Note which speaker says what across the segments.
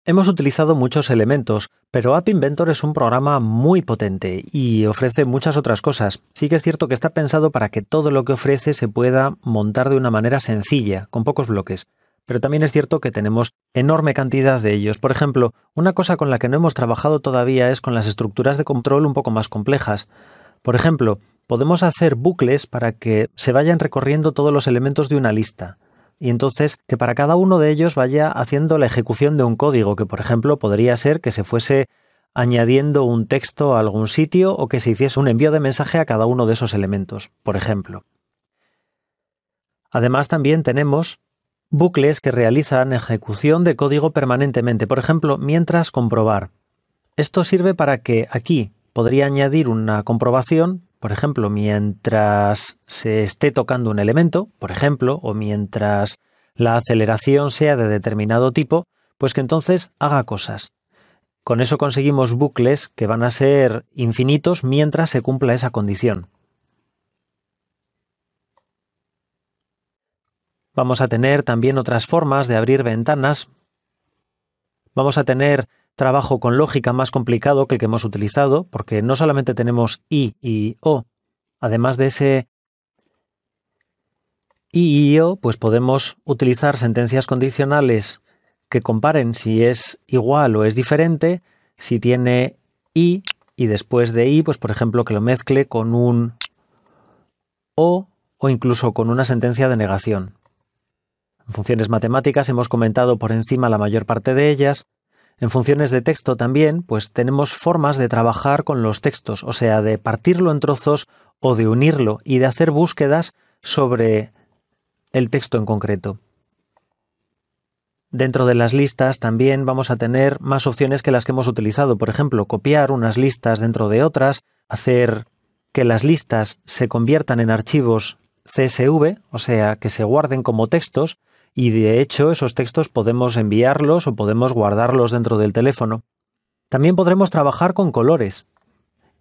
Speaker 1: Hemos utilizado muchos elementos, pero App Inventor es un programa muy potente y ofrece muchas otras cosas. Sí que es cierto que está pensado para que todo lo que ofrece se pueda montar de una manera sencilla, con pocos bloques. Pero también es cierto que tenemos enorme cantidad de ellos. Por ejemplo, una cosa con la que no hemos trabajado todavía es con las estructuras de control un poco más complejas. Por ejemplo, podemos hacer bucles para que se vayan recorriendo todos los elementos de una lista. Y entonces que para cada uno de ellos vaya haciendo la ejecución de un código, que por ejemplo podría ser que se fuese añadiendo un texto a algún sitio o que se hiciese un envío de mensaje a cada uno de esos elementos, por ejemplo. Además también tenemos bucles que realizan ejecución de código permanentemente, por ejemplo, mientras comprobar. Esto sirve para que aquí podría añadir una comprobación, por ejemplo, mientras se esté tocando un elemento, por ejemplo, o mientras la aceleración sea de determinado tipo, pues que entonces haga cosas. Con eso conseguimos bucles que van a ser infinitos mientras se cumpla esa condición. Vamos a tener también otras formas de abrir ventanas. Vamos a tener trabajo con lógica más complicado que el que hemos utilizado, porque no solamente tenemos y o. Además de ese y o, pues podemos utilizar sentencias condicionales que comparen si es igual o es diferente, si tiene y después de y, pues por ejemplo que lo mezcle con un o incluso con una sentencia de negación. En funciones matemáticas hemos comentado por encima la mayor parte de ellas. En funciones de texto también, pues tenemos formas de trabajar con los textos, o sea, de partirlo en trozos o de unirlo y de hacer búsquedas sobre el texto en concreto. Dentro de las listas también vamos a tener más opciones que las que hemos utilizado. Por ejemplo, copiar unas listas dentro de otras, hacer que las listas se conviertan en archivos CSV, o sea, que se guarden como textos, y de hecho esos textos podemos enviarlos o podemos guardarlos dentro del teléfono. También podremos trabajar con colores,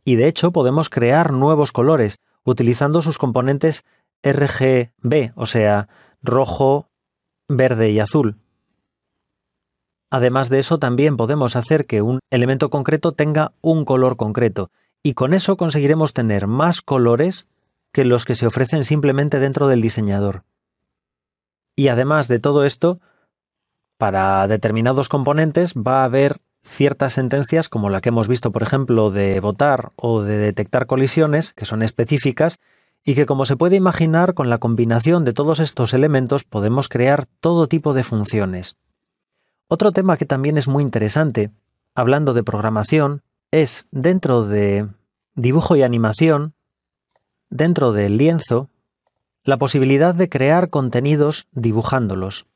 Speaker 1: y de hecho podemos crear nuevos colores utilizando sus componentes RGB, o sea, rojo, verde y azul. Además de eso, también podemos hacer que un elemento concreto tenga un color concreto, y con eso conseguiremos tener más colores que los que se ofrecen simplemente dentro del diseñador. Y además de todo esto, para determinados componentes va a haber ciertas sentencias como la que hemos visto, por ejemplo, de votar o de detectar colisiones, que son específicas, y que, como se puede imaginar, con la combinación de todos estos elementos podemos crear todo tipo de funciones. Otro tema que también es muy interesante, hablando de programación, es dentro de dibujo y animación, dentro del lienzo, la posibilidad de crear contenidos dibujándolos.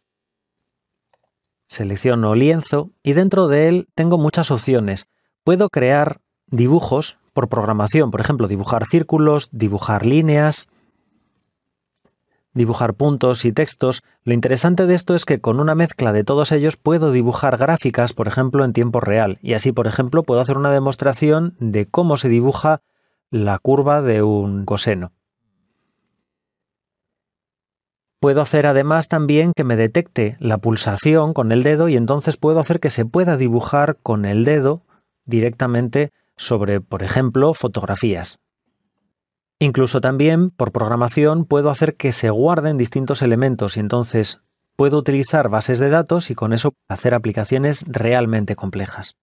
Speaker 1: Selecciono lienzo y dentro de él tengo muchas opciones. Puedo crear dibujos por programación, por ejemplo, dibujar círculos, dibujar líneas, dibujar puntos y textos. Lo interesante de esto es que con una mezcla de todos ellos puedo dibujar gráficas, por ejemplo, en tiempo real. Y así, por ejemplo, puedo hacer una demostración de cómo se dibuja la curva de un coseno. Puedo hacer además también que me detecte la pulsación con el dedo y entonces puedo hacer que se pueda dibujar con el dedo directamente sobre, por ejemplo, fotografías. Incluso también, por programación, puedo hacer que se guarden distintos elementos y entonces puedo utilizar bases de datos y con eso hacer aplicaciones realmente complejas.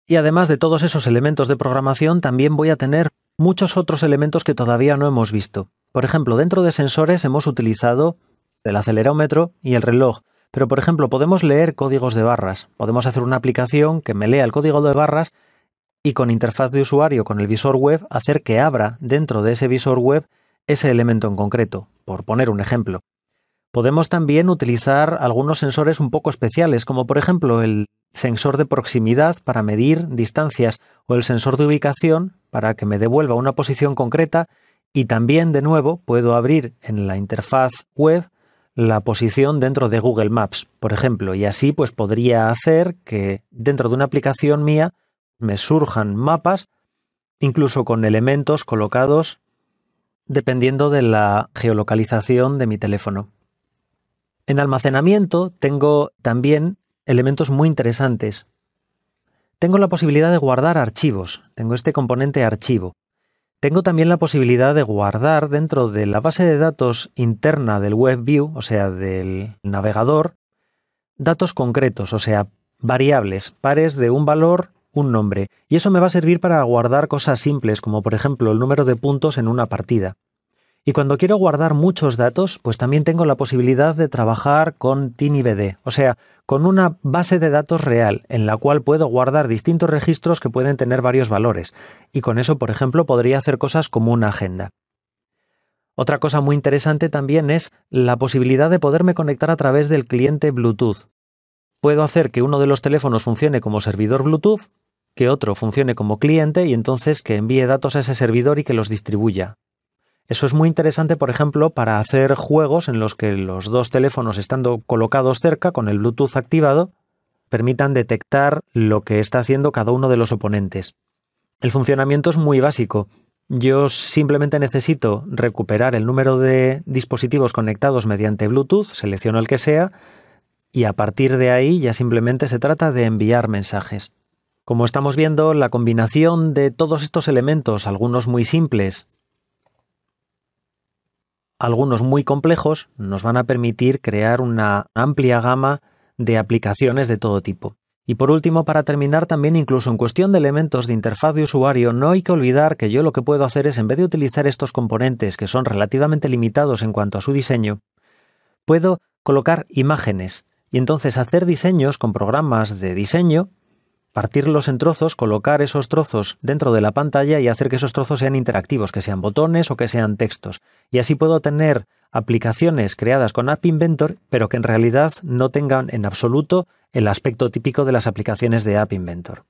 Speaker 1: Y además de todos esos elementos de programación, también voy a tener muchos otros elementos que todavía no hemos visto. Por ejemplo, dentro de sensores hemos utilizado el acelerómetro y el reloj, pero por ejemplo podemos leer códigos de barras. Podemos hacer una aplicación que me lea el código de barras y con interfaz de usuario con el visor web hacer que abra dentro de ese visor web ese elemento en concreto, por poner un ejemplo. Podemos también utilizar algunos sensores un poco especiales, como por ejemplo el sensor de proximidad para medir distancias o el sensor de ubicación para que me devuelva una posición concreta y también, de nuevo, puedo abrir en la interfaz web la posición dentro de Google Maps, por ejemplo, y así pues podría hacer que dentro de una aplicación mía me surjan mapas, incluso con elementos colocados dependiendo de la geolocalización de mi teléfono. En almacenamiento tengo también elementos muy interesantes. Tengo la posibilidad de guardar archivos. Tengo este componente archivo. Tengo también la posibilidad de guardar dentro de la base de datos interna del WebView, o sea, del navegador, datos concretos, o sea, variables, pares de un valor, un nombre. Y eso me va a servir para guardar cosas simples, como por ejemplo el número de puntos en una partida. Y cuando quiero guardar muchos datos, pues también tengo la posibilidad de trabajar con TinyBD, o sea, con una base de datos real, en la cual puedo guardar distintos registros que pueden tener varios valores. Y con eso, por ejemplo, podría hacer cosas como una agenda. Otra cosa muy interesante también es la posibilidad de poderme conectar a través del cliente Bluetooth. Puedo hacer que uno de los teléfonos funcione como servidor Bluetooth, que otro funcione como cliente y entonces que envíe datos a ese servidor y que los distribuya. Eso es muy interesante, por ejemplo, para hacer juegos en los que los dos teléfonos estando colocados cerca, con el Bluetooth activado, permitan detectar lo que está haciendo cada uno de los oponentes. El funcionamiento es muy básico. Yo simplemente necesito recuperar el número de dispositivos conectados mediante Bluetooth, selecciono el que sea, y a partir de ahí ya simplemente se trata de enviar mensajes. Como estamos viendo, la combinación de todos estos elementos, algunos muy simples, algunos muy complejos, nos van a permitir crear una amplia gama de aplicaciones de todo tipo. Y por último, para terminar, también incluso en cuestión de elementos de interfaz de usuario, no hay que olvidar que yo lo que puedo hacer es, en vez de utilizar estos componentes que son relativamente limitados en cuanto a su diseño, puedo colocar imágenes y entonces hacer diseños con programas de diseño, partirlos en trozos, colocar esos trozos dentro de la pantalla y hacer que esos trozos sean interactivos, que sean botones o que sean textos. Y así puedo tener aplicaciones creadas con App Inventor, pero que en realidad no tengan en absoluto el aspecto típico de las aplicaciones de App Inventor.